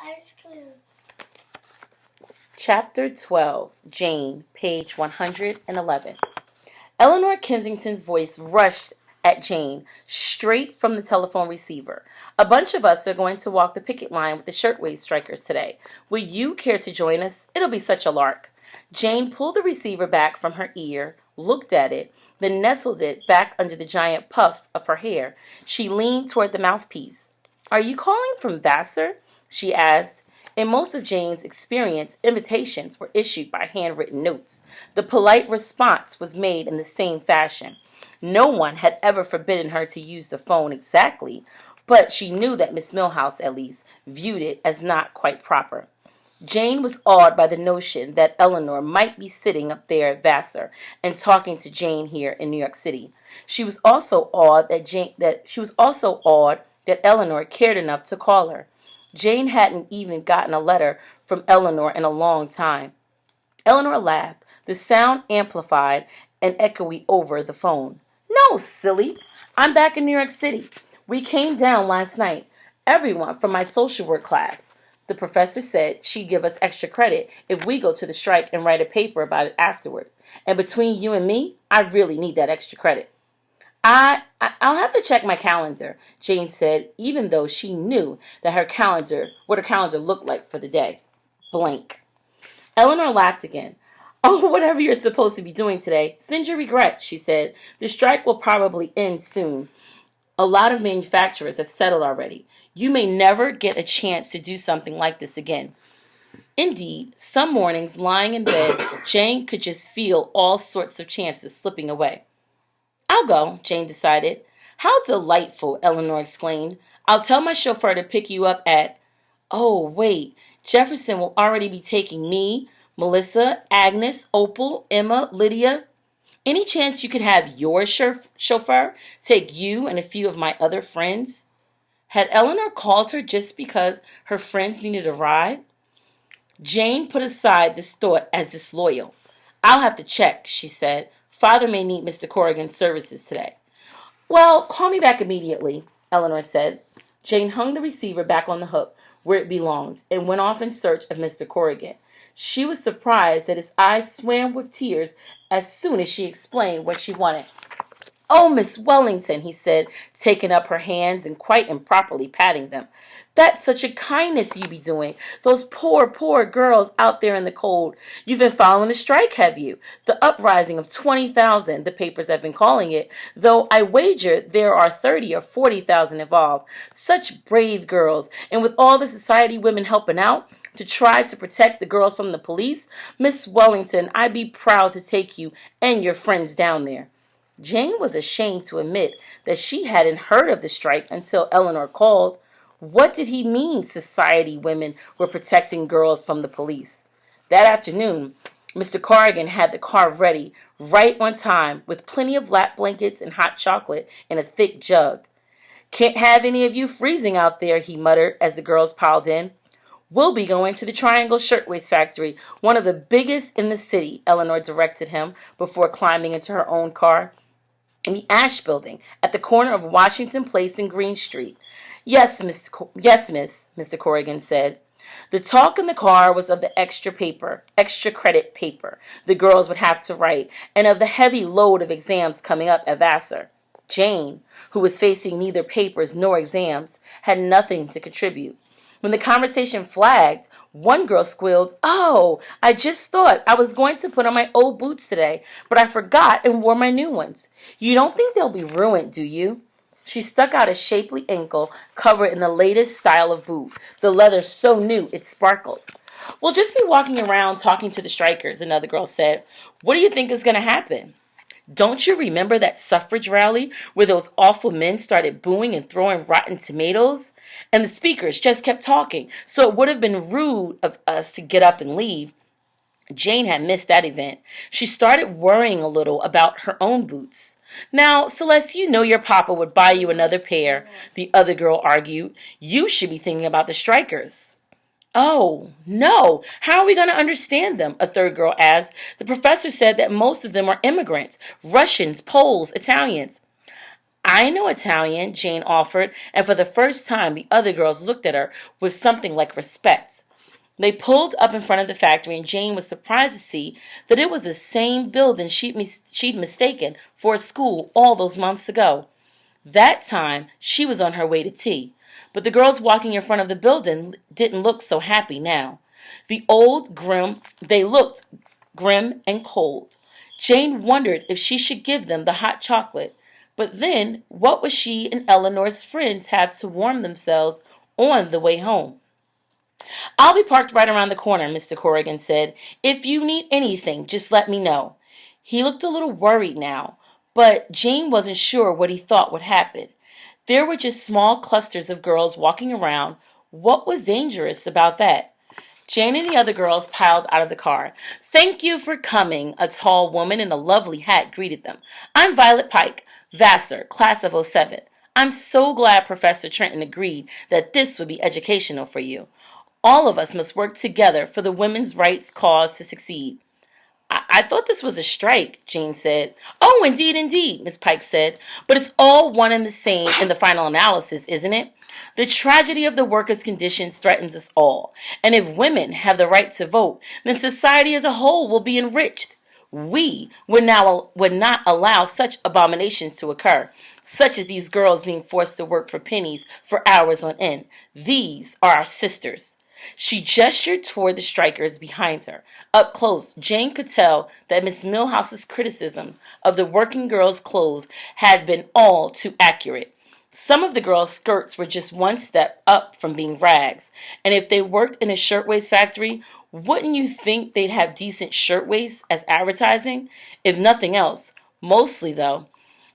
ice cream. Chapter 12, Jane, page 111. Eleanor Kensington's voice rushed at Jane, straight from the telephone receiver. A bunch of us are going to walk the picket line with the shirtwaist strikers today. Would you care to join us? It'll be such a lark. Jane pulled the receiver back from her ear, looked at it, then nestled it back under the giant puff of her hair. She leaned toward the mouthpiece. Are you calling from Vassar? She asked. In most of Jane's experience, invitations were issued by handwritten notes. The polite response was made in the same fashion. No one had ever forbidden her to use the phone exactly, but she knew that Miss Milhouse, at least, viewed it as not quite proper. Jane was awed by the notion that Eleanor might be sitting up there at Vassar and talking to Jane here in New York City. She was also awed that Eleanor cared enough to call her. Jane hadn't even gotten a letter from Eleanor in a long time. Eleanor laughed, the sound amplified and echoey over the phone. No, silly. I'm back in New York City. We came down last night. Everyone from my social work class. The professor said she'd give us extra credit if we go to the strike and write a paper about it afterward. And between you and me, I really need that extra credit. I'll have to check my calendar, Jane said, even though she knew that what her calendar looked like for the day. Blank. Eleanor laughed again. Oh, whatever you're supposed to be doing today, send your regrets, she said. The strike will probably end soon. A lot of manufacturers have settled already. You may never get a chance to do something like this again. Indeed, some mornings lying in bed, Jane could just feel all sorts of chances slipping away. I'll go, Jane decided. How delightful, Eleanor exclaimed. I'll tell my chauffeur to pick you up at... Oh, wait. Jefferson will already be taking me, Melissa, Agnes, Opal, Emma, Lydia. Any chance you could have your chauffeur take you and a few of my other friends? Had Eleanor called her just because her friends needed a ride? Jane put aside this thought as disloyal. I'll have to check, she said. Father may need Mr. Corrigan's services today. Well, call me back immediately, Eleanor said. Jane hung the receiver back on the hook where it belonged and went off in search of Mr. Corrigan. She was surprised that his eyes swam with tears as soon as she explained what she wanted. Oh, Miss Wellington, he said, taking up her hands and quite improperly patting them. That's such a kindness you be doing. Those poor, poor girls out there in the cold. You've been following the strike, have you? The uprising of 20,000, the papers have been calling it, though I wager there are 30 or 40,000 involved. Such brave girls, and with all the society women helping out to try to protect the girls from the police, Miss Wellington, I'd be proud to take you and your friends down there. Jane was ashamed to admit that she hadn't heard of the strike until Eleanor called. What did he mean society women were protecting girls from the police? That afternoon, Mr. Corrigan had the car ready right on time with plenty of lap blankets and hot chocolate in a thick jug. Can't have any of you freezing out there, he muttered as the girls piled in. We'll be going to the Triangle Shirtwaist Factory, one of the biggest in the city, Eleanor directed him before climbing into her own car. In the Ash Building, at the corner of Washington Place and Green Street. Yes, miss, Mr. Corrigan said. The talk in the car was of the extra credit paper the girls would have to write, and of the heavy load of exams coming up at Vassar. Jane, who was facing neither papers nor exams, had nothing to contribute. When the conversation flagged, one girl squealed, Oh, I just thought I was going to put on my old boots today, but I forgot and wore my new ones. You don't think they'll be ruined, do you? She stuck out a shapely ankle covered in the latest style of boot, the leather so new it sparkled. We'll just be walking around talking to the strikers, another girl said. What do you think is going to happen? Don't you remember that suffrage rally where those awful men started booing and throwing rotten tomatoes? And the speakers just kept talking, so it would have been rude of us to get up and leave. Jane had missed that event. She started worrying a little about her own boots. Now, Celeste, you know your papa would buy you another pair, the other girl argued. You should be thinking about the strikers. Oh, no. How are we going to understand them? A third girl asked. The professor said that most of them are immigrants, Russians, Poles, Italians. I know Italian, Jane offered, and for the first time the other girls looked at her with something like respect. They pulled up in front of the factory, and Jane was surprised to see that it was the same building she'd mistaken for a school all those months ago. That time, she was on her way to tea. But the girls walking in front of the building didn't look so happy now. They looked grim and cold. Jane wondered if she should give them the hot chocolate. But then, what would she and Eleanor's friends have to warm themselves on the way home? "I'll be parked right around the corner," Mr. Corrigan said. "If you need anything, just let me know." He looked a little worried now, but Jane wasn't sure what he thought would happen. There were just small clusters of girls walking around. What was dangerous about that? Jane and the other girls piled out of the car. "Thank you for coming," a tall woman in a lovely hat greeted them. "I'm Violet Pike, Vassar, class of '07. I'm so glad Professor Trenton agreed that this would be educational for you. All of us must work together for the women's rights cause to succeed." I thought this was a strike," Jane said. "Oh, indeed, Miss Pike said. But it's all one and the same in the final analysis, isn't it? The tragedy of the workers' conditions threatens us all. And if women have the right to vote, then society as a whole will be enriched. We would not allow such abominations to occur, such as these girls being forced to work for pennies for hours on end. These are our sisters." She gestured toward the strikers behind her. Up close, Jane could tell that Miss Milhouse's criticism of the working girls' clothes had been all too accurate. Some of the girls' skirts were just one step up from being rags, and if they worked in a shirtwaist factory, wouldn't you think they'd have decent shirtwaists as advertising? If nothing else. Mostly, though,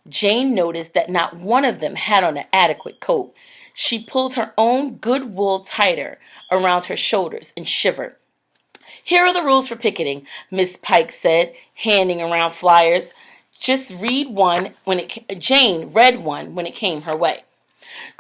Jane noticed that not one of them had on an adequate coat. She pulled her own good wool tighter around her shoulders and shivered. "Here are the rules for picketing," Miss Pike said, handing around flyers. Jane read one when it came her way.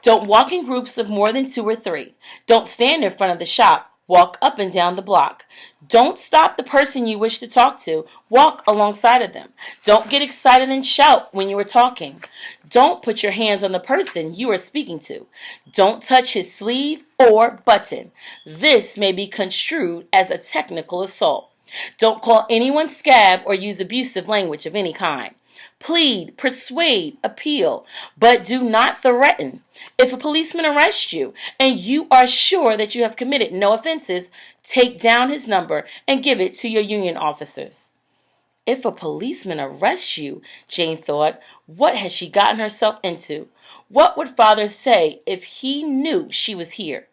"Don't walk in groups of more than 2 or 3. Don't stand in front of the shop. Walk up and down the block. Don't stop the person you wish to talk to. Walk alongside of them. Don't get excited and shout when you are talking. Don't put your hands on the person you are speaking to. Don't touch his sleeve or button. This may be construed as a technical assault. Don't call anyone scab or use abusive language of any kind. Plead, persuade, appeal, but do not threaten. If a policeman arrests you and you are sure that you have committed no offenses, take down his number and give it to your union officers." If a policeman arrests you, Jane thought, what has she gotten herself into? What would Father say if he knew she was here?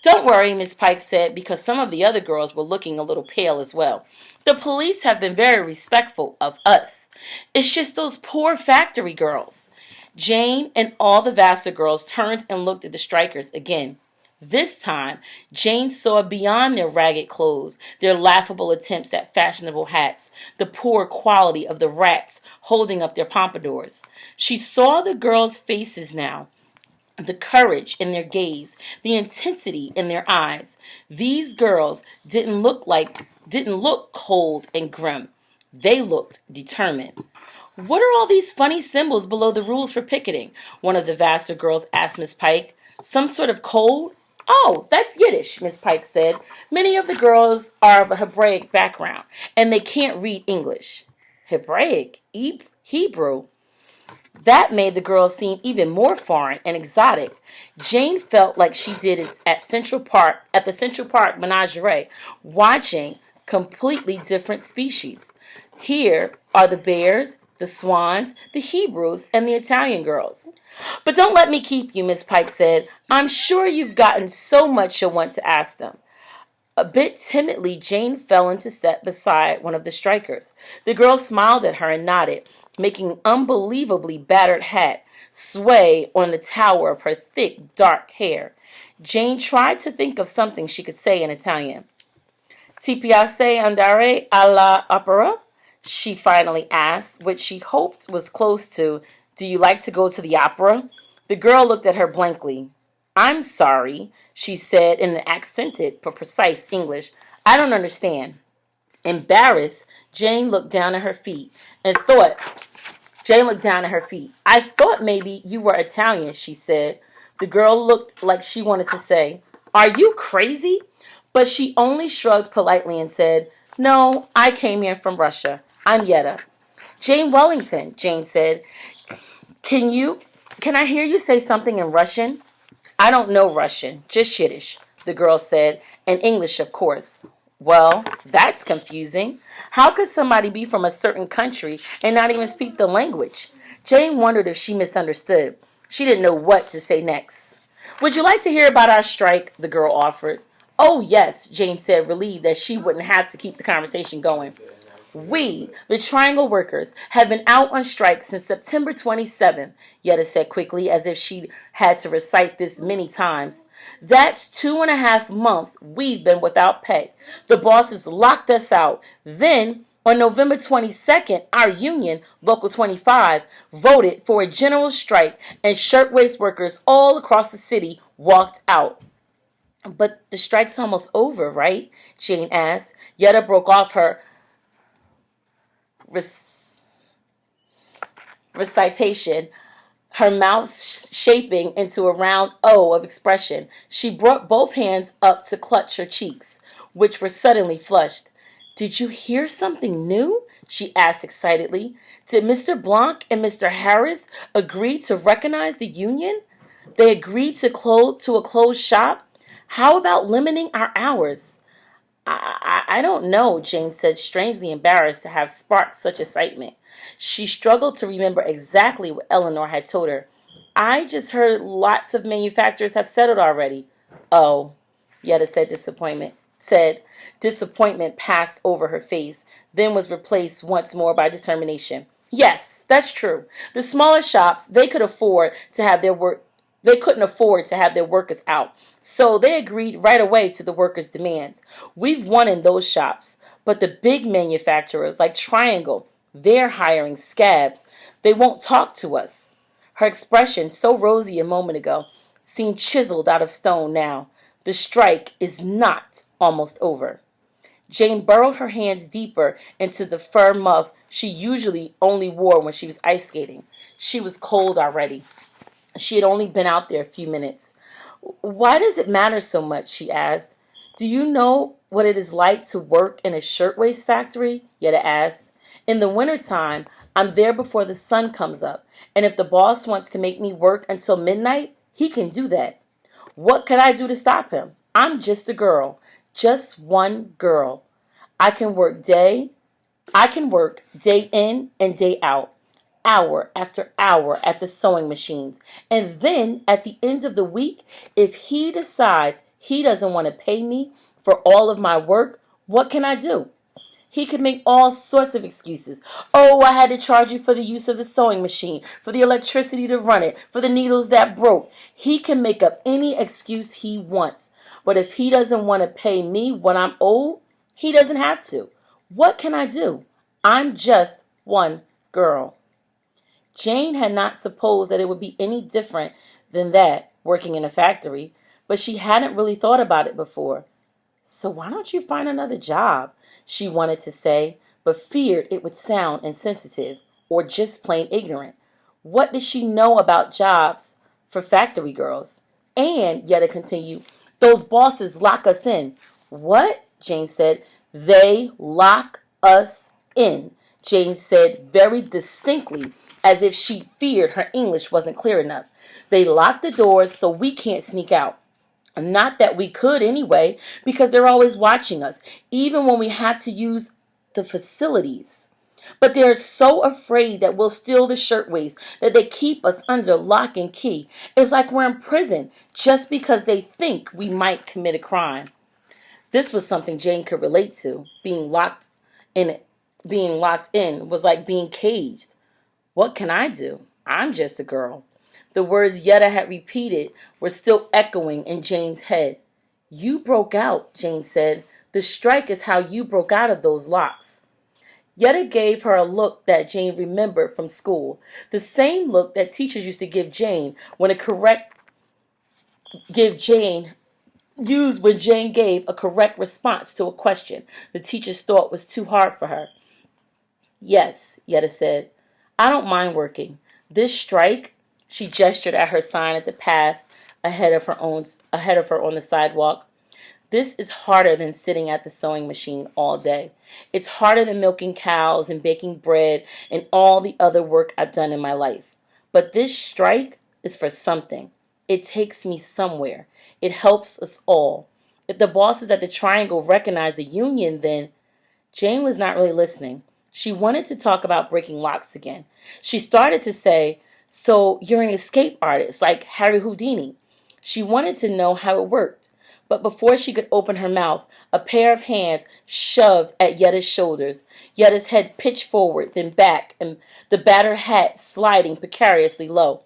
"Don't worry," Miss Pike said, because some of the other girls were looking a little pale as well. "The police have been very respectful of us. It's just those poor factory girls." Jane and all the Vassar girls turned and looked at the strikers again. This time, Jane saw beyond their ragged clothes, their laughable attempts at fashionable hats, the poor quality of the rats holding up their pompadours. She saw the girls' faces now, the courage in their gaze, the intensity in their eyes. These girls didn't look cold and grim. They looked determined. "What are all these funny symbols below the rules for picketing?" one of the Vassar girls asked Miss Pike. "Some sort of code?" "Oh, that's Yiddish," Miss Pike said. "Many of the girls are of a Hebraic background, and they can't read English." Hebraic? Hebrew? That made the girls seem even more foreign and exotic. Jane felt like she did at the Central Park Menagerie, watching completely different species. Here are the bears, the swans, the Hebrews, and the Italian girls. "But don't let me keep you," Miss Pike said. "I'm sure you've gotten so much you'll want to ask them." A bit timidly, Jane fell into step beside one of the strikers. The girl smiled at her and nodded, making an unbelievably battered hat sway on the tower of her thick, dark hair. Jane tried to think of something she could say in Italian. "Ti piace andare alla opera?" she finally asked, which she hoped was close to, "Do you like to go to the opera?" The girl looked at her blankly. "I'm sorry," she said in an accented but precise English. "I don't understand." Embarrassed, Jane looked down at her feet and thought Jane looked down at her feet. I thought maybe you were Italian, she said. The girl looked like she wanted to say, Are you crazy? But she only shrugged politely and said, No, I came here from Russia. I'm Yetta. Jane Wellington, Jane said. Can I hear you say something in Russian? I don't know Russian, just Yiddish, the girl said, and English, of course. Well, that's confusing. How could somebody be from a certain country and not even speak the language? Jane wondered if she misunderstood. She didn't know what to say next. Would you like to hear about our strike? The girl offered. Oh, yes, Jane said, relieved that she wouldn't have to keep the conversation going. We, the Triangle workers, have been out on strike since September 27th, Yetta said quickly, as if she had to recite this many times. That's 2.5 months we've been without pay. The bosses locked us out. Then, on November 22nd, our union, Local 25, voted for a general strike, and shirtwaist workers all across the city walked out. But the strike's almost over, right? Jane asked. Yetta broke off her recitation, her mouth shaping into a round O of expression. She brought both hands up to clutch her cheeks, which were suddenly flushed. Did you hear something new? She asked excitedly. Did Mr. Blanc and Mr. Harris agree to recognize the union? They agreed to a closed shop? How about limiting our hours? I don't know, Jane said, strangely embarrassed to have sparked such excitement. She struggled to remember exactly what Eleanor had told her. I just heard lots of manufacturers have settled already. Oh, Yetta said disappointment passed over her face, then was replaced once more by determination. Yes, that's true. The smaller shops, they couldn't afford to have their workers out. So they agreed right away to the workers' demands. We've won in those shops. But the big manufacturers like Triangle, they're hiring scabs. They won't talk to us. Her expression, so rosy a moment ago, seemed chiseled out of stone now. The strike is not almost over. Jane burrowed her hands deeper into the fur muff she usually only wore when she was ice skating. She was cold already. She had only been out there a few minutes. Why does it matter so much? She asked. Do you know what it is like to work in a shirtwaist factory? Yetta asked. In the wintertime, I'm there before the sun comes up, and if the boss wants to make me work until midnight, he can do that. What could I do to stop him? I'm just a girl, just one girl. I can work day in and day out, hour after hour at the sewing machines. And then at the end of the week, if he decides he doesn't want to pay me for all of my work, what can I do? He could make all sorts of excuses. Oh, I had to charge you for the use of the sewing machine, for the electricity to run it, for the needles that broke. He can make up any excuse he wants. But if he doesn't want to pay me what I'm owed, he doesn't have to. What can I do? I'm just one girl. Jane had not supposed that it would be any different than that, working in a factory, but she hadn't really thought about it before. So why don't you find another job? She wanted to say, but feared it would sound insensitive or just plain ignorant. What did she know about jobs for factory girls? And, Yetta continued, those bosses lock us in. What? Jane said. They lock us in, Jane said very distinctly, as if she feared her English wasn't clear enough. They lock the doors so we can't sneak out. Not that we could anyway, because they're always watching us, even when we have to use the facilities. But they're so afraid that we'll steal the shirtwaist that they keep us under lock and key. It's like we're in prison just because they think we might commit a crime. This was something Jane could relate to. Being locked in was like being caged. What can I do? I'm just a girl. The words Yetta had repeated were still echoing in Jane's head. You broke out, Jane said. The strike is how you broke out of those locks. Yetta gave her a look that Jane remembered from school. The same look that teachers used to give Jane when Jane gave a correct response to a question the teachers thought was too hard for her. Yes, Yetta said. I don't mind working. This strike, she gestured at her sign at the path ahead of her on the sidewalk. This is harder than sitting at the sewing machine all day. It's harder than milking cows and baking bread and all the other work I've done in my life. But this strike is for something. It takes me somewhere. It helps us all. If the bosses at the Triangle recognize the union, then Jane was not really listening. She wanted to talk about breaking locks again. She started to say, "So you're an escape artist, like Harry Houdini." She wanted to know how it worked. But before she could open her mouth, a pair of hands shoved at Yetta's shoulders. Yetta's head pitched forward, then back, and the battered hat sliding precariously low.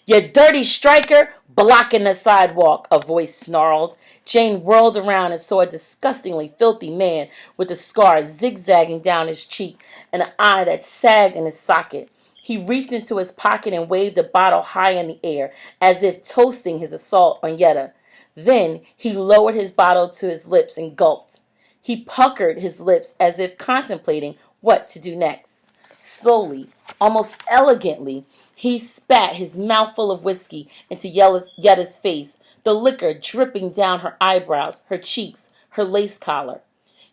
"You dirty striker, blocking the sidewalk," a voice snarled. Jane whirled around and saw a disgustingly filthy man with a scar zigzagging down his cheek and an eye that sagged in his socket. He reached into his pocket and waved the bottle high in the air, as if toasting his assault on Yetta. Then he lowered his bottle to his lips and gulped. He puckered his lips as if contemplating what to do next. Slowly, almost elegantly, he spat his mouthful of whiskey into Yetta's face, the liquor dripping down her eyebrows, her cheeks, her lace collar.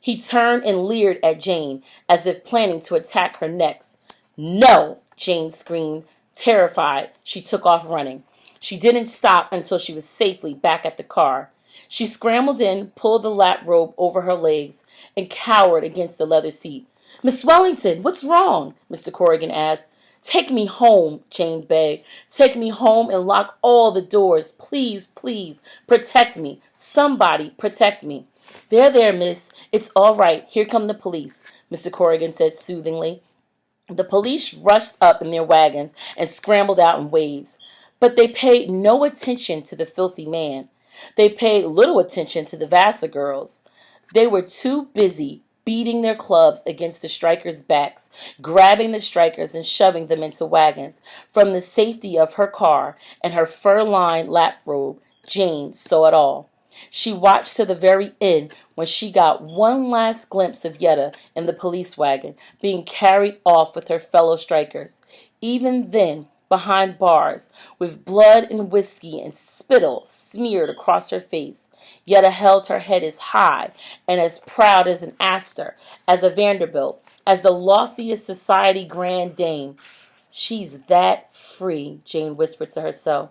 He turned and leered at Jane, as if planning to attack her next. "No!" Jane screamed. Terrified, she took off running. She didn't stop until she was safely back at the car. She scrambled in, pulled the lap robe over her legs, and cowered against the leather seat. "Miss Wellington, what's wrong?" Mr. Corrigan asked. "Take me home," Jane begged. "Take me home and lock all the doors. Please, please, protect me. Somebody protect me." There, miss. It's all right. Here come the police," Mr. Corrigan said soothingly. The police rushed up in their wagons and scrambled out in waves. But they paid no attention to the filthy man. They paid little attention to the Vassar girls. They were too busy beating their clubs against the strikers' backs, grabbing the strikers and shoving them into wagons. From the safety of her car and her fur-lined lap robe, Jane saw it all. She watched to the very end when she got one last glimpse of Yetta in the police wagon, being carried off with her fellow strikers. Even then, behind bars, with blood and whiskey and spittle smeared across her face, Yetta held her head as high and as proud as an Astor, as a Vanderbilt, as the loftiest society grand dame. "She's that free," Jane whispered to herself.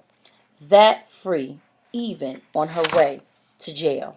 "That free, even on her way to jail."